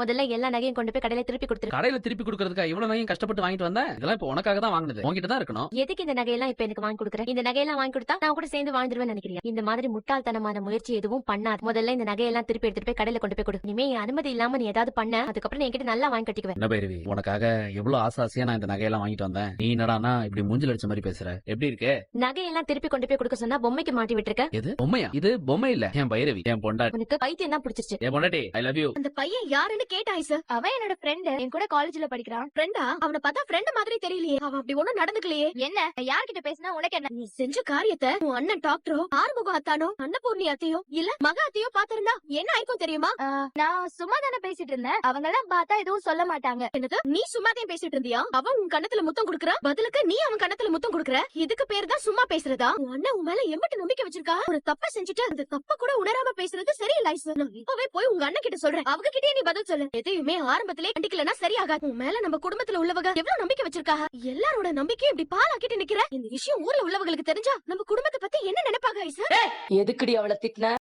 முதல்ல எல்லா நகையும் கொண்டு போய் கடையில திருப்பி கொடுத்துரு. கடையில திருப்பி கொடுக்கறதுக்கா இவ்வளவு நகையும் கஷ்டப்பட்டு வாங்கிட்டு வந்தேன்? இதெல்லாம் இப்ப உனக்காக தான் வாங்கினது, உன்கிட்ட தான் இருக்கணும். எதுக்கு இந்த நகையெல்லாம் இப்ப எனக்கு வாங்கி கொடுக்குற? இந்த நகையெல்லாம் வாங்கி கொடுத்தா நான் கூட சேர்ந்து வாழ்ந்துருவேன் நினைக்கிறீங்க? இந்த மாதிரி முட்டாள்தனமான முயற்சி எதுவும் பண்ணாது. முதல்ல இந்த நகையெல்லாம் திருப்பி எடுத்துட்டு போய் கடையில கொண்டு போய் கொடு. இனிமே என் அனுமதி இல்லாம நீ ஏதாவது பண்ண, அதுக்கப்புறம் என்கிட்ட நல்லா வாங்கி கட்டிக்குவேன். என்ன பைரவி, உனக்காக எவ்வளவு ஆசையா நான் இந்த நகையெல்லாம் வாங்கிட்டு வந்தேன். நீ என்னடானா இப்படி மூஞ்சில அடிச்ச மாதிரி பேசுற? எப்படி இருக்கு? நகையெல்லாம் திருப்பி கொண்டு போய் கொடுக்க சொன்னா பொம்மைக்கு மாட்டி விட்டுருக்க. எது பொம்மையா? இது பொம்மை இல்ல, என் பைரவி, என் பொண்டாட்டி. உனக்கு பைத்தியம் தான் பிடிச்சிருச்சு. என் பொண்டாட்டி, ஐ லவ் யூ. அந்த பையன் யாருன்னு கேட்டாய் சார். அவன் என்னோட ஃப்ரெண்ட், என் கூட காலேஜ்ல படிக்கிறான். ஃப்ரெண்டா? அவனை பார்த்தா ஃப்ரெண்ட் மாதிரி தெரியலையே. அவன் அப்படி ஒண்ணும் நடந்துக்கலையே. என்ன யார்கிட்ட பேசினா உனக்கு என்ன? நீ செஞ்ச காரியத்தை உன் அண்ணன் டாக்டரோ, ஆறுமுக அத்தானோ, அன்னபூர்ணி அத்தையோ இல்ல மக அத்தையோ பாத்திருந்தா என்ன ஆயிருக்கும் தெரியுமா? நான் சும்மா தானே பேசிட்டு இருந்தேன். அவங்க எல்லாம் பார்த்தா எதுவும் சொல்ல மாட்டாங்க. என்னது, நீ சும்மாதான் பேசிட்டு இருந்தியா? அவன் உன் கண்ணத்துல முத்தம் குடுக்கறா, பதிலுக்கு நீ அவன் கண்ணத்துல முத்தம் குடுக்கற. இதுக்கு பேர் தான் சும்மா பேசுறதா? உன் அண்ணன் உன் மேல எம்பிட்டு நம்பிக்கை வச்சிருக்கா. ஒரு தப்ப செஞ்சுட்டு அந்த தப்ப கூட உணராம பேசுறது சரியில்லை சார். நான் இப்பவே போய் உங்க அண்ணன் கிட்ட சொல்றேன். அவங்க கிட்டே நீ பதில் சொல்லு. எதையுமே ஆரம்பத்திலே கண்டிக்கலன்னா சரியாகாது. உன் மேல நம்ம குடும்பத்துல உள்ளவங்க எவ்வளவு நம்பிக்கை வச்சிருக்காங்க. எல்லாரோட நம்பிக்கையும் இப்படி பாலாக்கிட்டு நிக்கிற. இந்த விஷயம் ஊர்ல உள்ளவங்களுக்கு தெரிஞ்சா நம்ம குடும்பத்தை பத்தி என்ன நினைப்பாங்க? எதுக்குடி அவளை திட்டின?